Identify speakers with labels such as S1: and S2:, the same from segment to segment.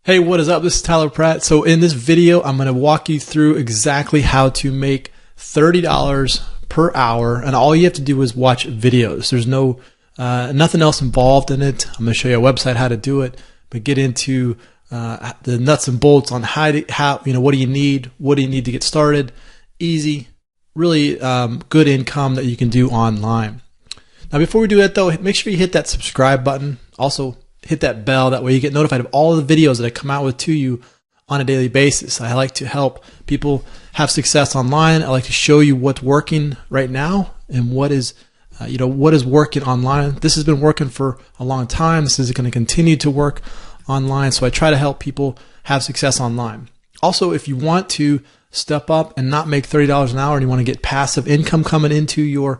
S1: Hey, what is up? This is Tyler Pratt. So in this video, I'm going to walk you through exactly how to make $30 per hour. And all you have to do is watch videos. There's nothing else involved in it. I'm going to show you a website how to do it, but get into the nuts and bolts on what do you need? What do you need to get started? Easy, really good income that you can do online. Now, before we do that though, make sure you hit that subscribe button. Also, hit that bell. That way you get notified of all the videos that I come out with to you on a daily basis. I like to help people have success online. I like to show you what's working right now and what is working online. This has been working for a long time. This is going to continue to work online. So I try to help people have success online. Also, if you want to step up and not make $30 an hour and you want to get passive income coming into your,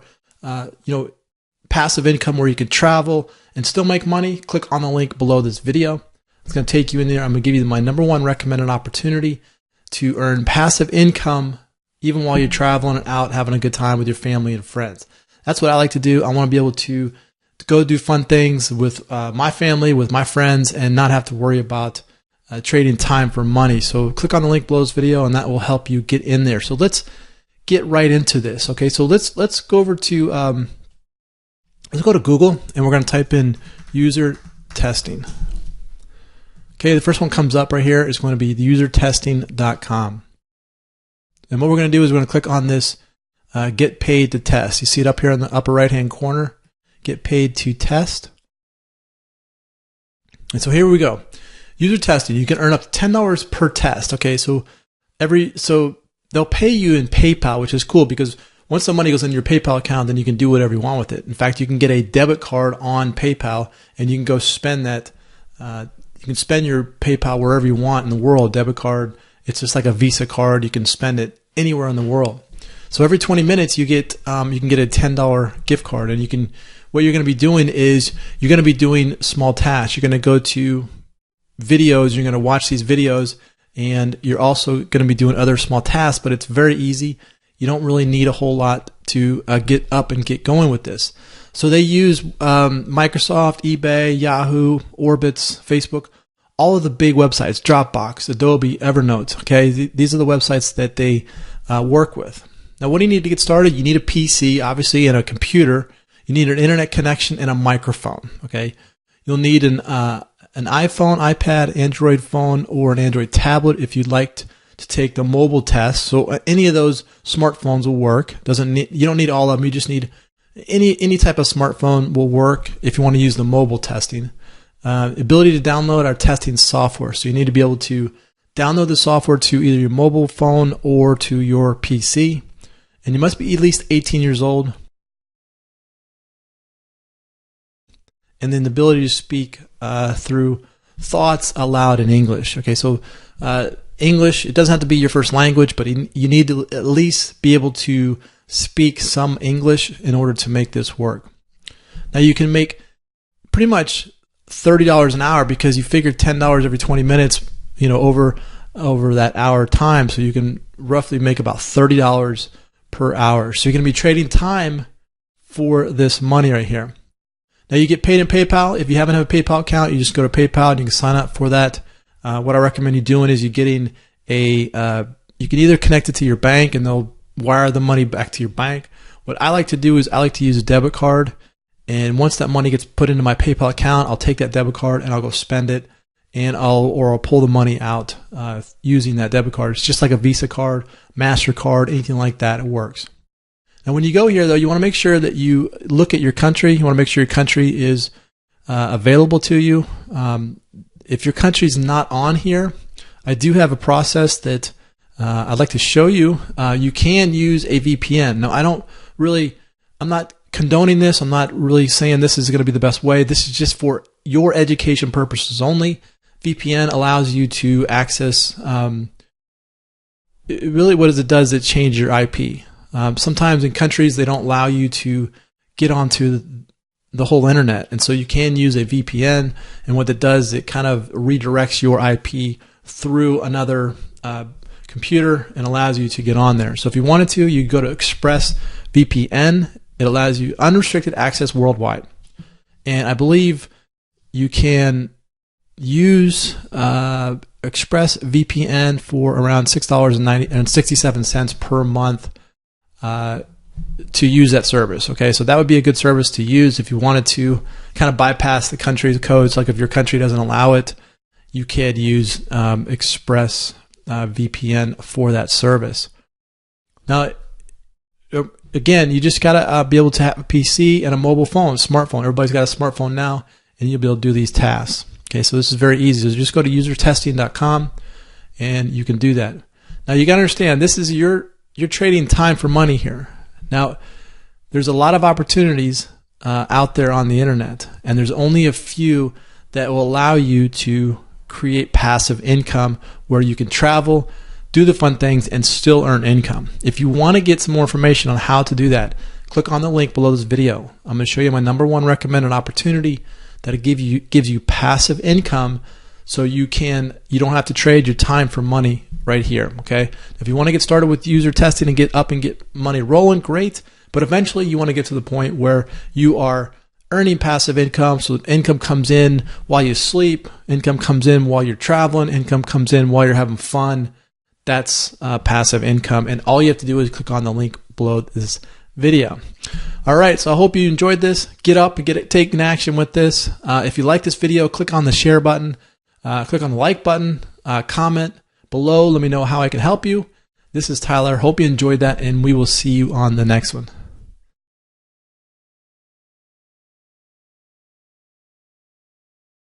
S1: passive income where you can travel and still make money, click on the link below this video. It's going to take you in there. I'm going to give you my #1 recommended opportunity to earn passive income even while you're traveling and out having a good time with your family and friends. That's what I like to do. I want to be able to go do fun things with my family, with my friends, and not have to worry about trading time for money. So click on the link below this video and that will help you get in there. So let's get right into this. Okay, so let's go over to let's go to Google and we're going to type in user testing. Okay, the first one comes up right here is going to be usertesting.com. And what we're going to do is we're going to click on this get paid to test. You see it up here in the upper right hand corner, get paid to test. And so here we go. User testing, you can earn up to $10 per test. Okay, so they'll pay you in PayPal, which is cool because once the money goes in your PayPal account, then you can do whatever you want with it. In fact, you can get a debit card on PayPal and you can go spend that. You can spend your PayPal wherever you want in the world. Debit card, it's just like a Visa card. You can spend it anywhere in the world. So every 20 minutes you can get a $10 gift card, and what you're going to be doing is you're going to be doing small tasks. You're going to go to videos. You're going to watch these videos, and you're also going to be doing other small tasks. But it's very easy. You don't really need a whole lot to get up and get going with this. So they use Microsoft, eBay, Yahoo, Orbitz, Facebook, all of the big websites, Dropbox, Adobe, Evernote. Okay, these are the websites that they work with. Now, what do you need to get started? You need a PC, obviously, and a computer. You need an internet connection and a microphone. Okay, you'll need an iPhone, iPad, Android phone, or an Android tablet if you'd like to take the mobile test. So any of those smartphones will work. You don't need all of them. You just need any type of smartphone will work if you want to use the mobile testing. Ability to download our testing software. So you need to be able to download the software to either your mobile phone or to your PC. And you must be at least 18 years old. And then the ability to speak through thoughts aloud in English. Okay, so English, it doesn't have to be your first language, but you need to at least be able to speak some English in order to make this work. Now you can make pretty much $30 an hour because you figure $10 every 20 minutes, over that hour time. So you can roughly make about $30 per hour. So you're going to be trading time for this money right here. Now you get paid in PayPal. If you haven't have a PayPal account, you just go to PayPal and you can sign up for that. What I recommend you doing is you can either connect it to your bank and they'll wire the money back to your bank. What I like to do is I like to use a debit card, and once that money gets put into my PayPal account, I'll take that debit card and I'll go spend it, and I'll pull the money out using that debit card. It's just like a Visa card, MasterCard, anything like that. It works. Now when you go here though, you want to make sure that you look at your country. You want to make sure your country is available to you. If your country's not on here, I do have a process that I'd like to show you. You can use a VPN. Now, I'm not condoning this. I'm not really saying this is going to be the best way. This is just for your education purposes only. VPN allows you to access, really what it does, it changes your IP. Sometimes in countries, they don't allow you to get onto the whole internet, and so you can use a VPN, and what it does, it kind of redirects your IP through another computer and allows you to get on there. So if you wanted to, you go to ExpressVPN. It allows you unrestricted access worldwide, and I believe you can use ExpressVPN for around $6.67 per month to use that service. Okay, so that would be a good service to use if you wanted to kind of bypass the country's codes. Like if your country doesn't allow it, you could use ExpressVPN for that service. Now, again, you just gotta be able to have a PC and a mobile phone, a smartphone. Everybody's got a smartphone now, and you'll be able to do these tasks. Okay, so this is very easy. So just go to usertesting.com, and you can do that. Now you gotta understand, this is you're trading time for money here. Now, there's a lot of opportunities out there on the internet, and there's only a few that will allow you to create passive income where you can travel, do the fun things, and still earn income. If you want to get some more information on how to do that, click on the link below this video. I'm going to show you my #1 recommended opportunity that gives you passive income, so you don't have to trade your time for money right here. Okay, if you want to get started with user testing and get money rolling, great. But eventually you want to get to the point where you are earning passive income. So income comes in while you sleep, income comes in while you're traveling, income comes in while you're having fun. That's passive income, and all you have to do is click on the link below this video. All right, so I hope you enjoyed this. Get up and take action with this. If you like this video, click on the share button, click on the like button, comment below. Let me know how I can help you. This is Tyler. Hope you enjoyed that, and we will see you on the next one.